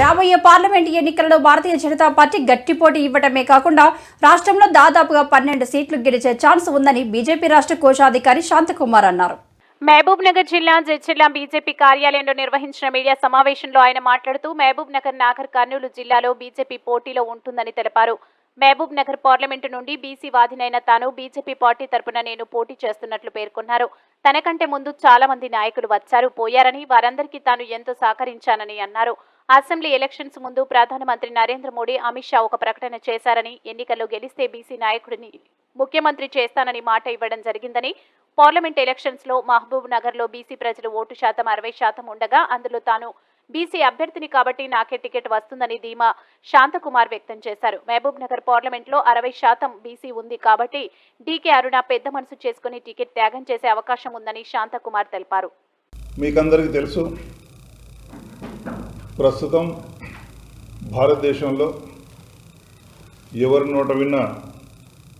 రాబోయే పార్లమెంట్ ఎన్నికలలో భారతీయ జనతా పార్టీ గట్టి పోటీ ఇవ్వడమే కాకుండా రాష్ట్రంలో దాదాపుగా 12 సీట్లు గెలిచే ఛాన్స్ ఉందని బీజేపీ రాష్ట్ర కోశాధికారి శాంతకుమార్ అన్నారు. మహబూబ్ నగర్ జిల్లా జడ్చర్ల బీజేపీ కార్యాలయంలో నిర్వహించిన మీడియా సమావేశంలో ఆయన మాట్లాడుతూ మహబూబ్ నగర్, నాగర్ కర్నూలు జిల్లాలో బీజేపీ పోటీలో ఉంటుందని తెలిపారు. మహబూబ్ నగర్ పార్లమెంటు నుండి బీసీ వాదినైన తాను బీజేపీ పార్టీ తరపున నేను పోటీ చేస్తున్నట్లు పేర్కొన్నారు. తనకంటే ముందు చాలా మంది నాయకులు వచ్చారు, పోయారని, వారందరికీ తాను ఎంతో సహకరించానని అన్నారు. అసెంబ్లీ ఎలక్షన్స్ ముందు ప్రధానమంత్రి నరేంద్ర మోడీ, అమిత్ షా ఒక ప్రకటన చేశారని, ఎన్నికల్లో గెలిస్తే బీసీ నాయకుడిని ముఖ్యమంత్రి చేస్తానని మాట ఇవ్వడం జరిగిందని, పార్లమెంట్ ఎలక్షన్స్ లో మహబూబ్ నగర్ లో బీసీ ప్రజలు ఓటు శాతం 60% ఉండగా అందులో తాను బీసీ అభ్యర్థిని కాబట్టి నాకే టికెట్ వస్తుందని ధీమా శాంతకుమార్ వ్యక్తం చేశారు. మహబూబ్ నగర్ పార్లమెంట్ లో 60% బీసీ ఉంది కాబట్టి డీకే అరుణ పెద్ద మనసు చేసుకుని టికెట్ త్యాగం చేసే అవకాశం ఉందని శాంతకుమార్ తెలిపారు. మీకందరికీ తెలుసు, ప్రస్తుతం భారతదేశంలో ఎవరి నోట విన్నా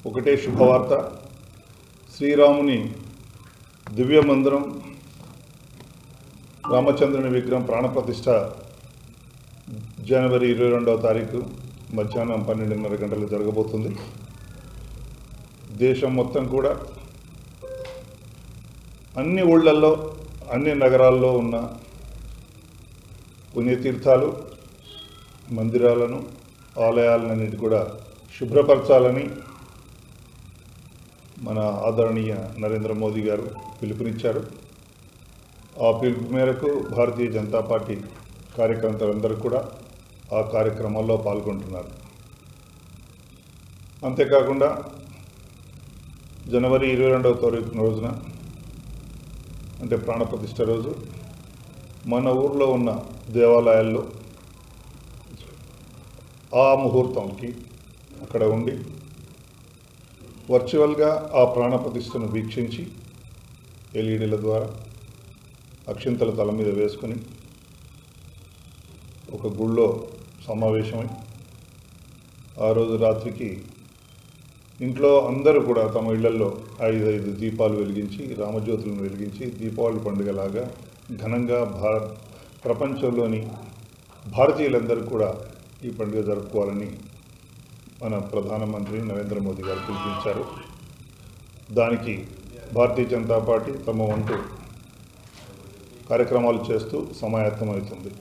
ఒకటే శుభవార్త. శ్రీరాముని దివ్య మందిరం రామచంద్రుని విగ్రహం ప్రాణప్రతిష్ఠ జనవరి 22వ తారీఖు మధ్యాహ్నం 12:30 గంటలకు జరగబోతుంది. దేశం మొత్తం కూడా అన్ని ఊళ్ళల్లో, అన్ని నగరాల్లో ఉన్న పుణ్యతీర్థాలు, మందిరాలను, ఆలయాలన్నిటి కూడా శుభ్రపరచాలని మన ఆదరణీయ నరేంద్ర మోదీ గారు పిలుపునిచ్చారు. ఆ పిలుపు మేరకు భారతీయ జనతా పార్టీ కార్యకర్తలందరూ కూడా ఆ కార్యక్రమాల్లో పాల్గొంటున్నారు. అంతేకాకుండా జనవరి 22వ తారీఖు రోజున, అంటే ప్రాణప్రతిష్ఠ రోజు, మన ఊర్లో ఉన్న దేవాలయాల్లో ఆ ముహూర్తంకి అక్కడ ఉండి వర్చువల్గా ఆ ప్రాణప్రతిష్ఠను వీక్షించి ఎల్ఈడీల ద్వారా అక్షింతల తల మీద వేసుకొని ఒక గుళ్ళో సమావేశమై ఆ రోజు రాత్రికి ఇంట్లో అందరూ కూడా తమ ఇళ్లలో 5 దీపాలు వెలిగించి, రామజ్యోతులను వెలిగించి, దీపావళి పండుగలాగా ఘనంగా ప్రపంచంలోని భారతీయులందరూ కూడా ఈ పండుగ జరుపుకోవాలని మన ప్రధానమంత్రి నరేంద్ర మోదీ గారు పిలుపునిచ్చారు. దానికి భారతీయ జనతా పార్టీ తమ వంతు కార్యక్రమాలు చేస్తూ సమాయత్తమవుతుంది.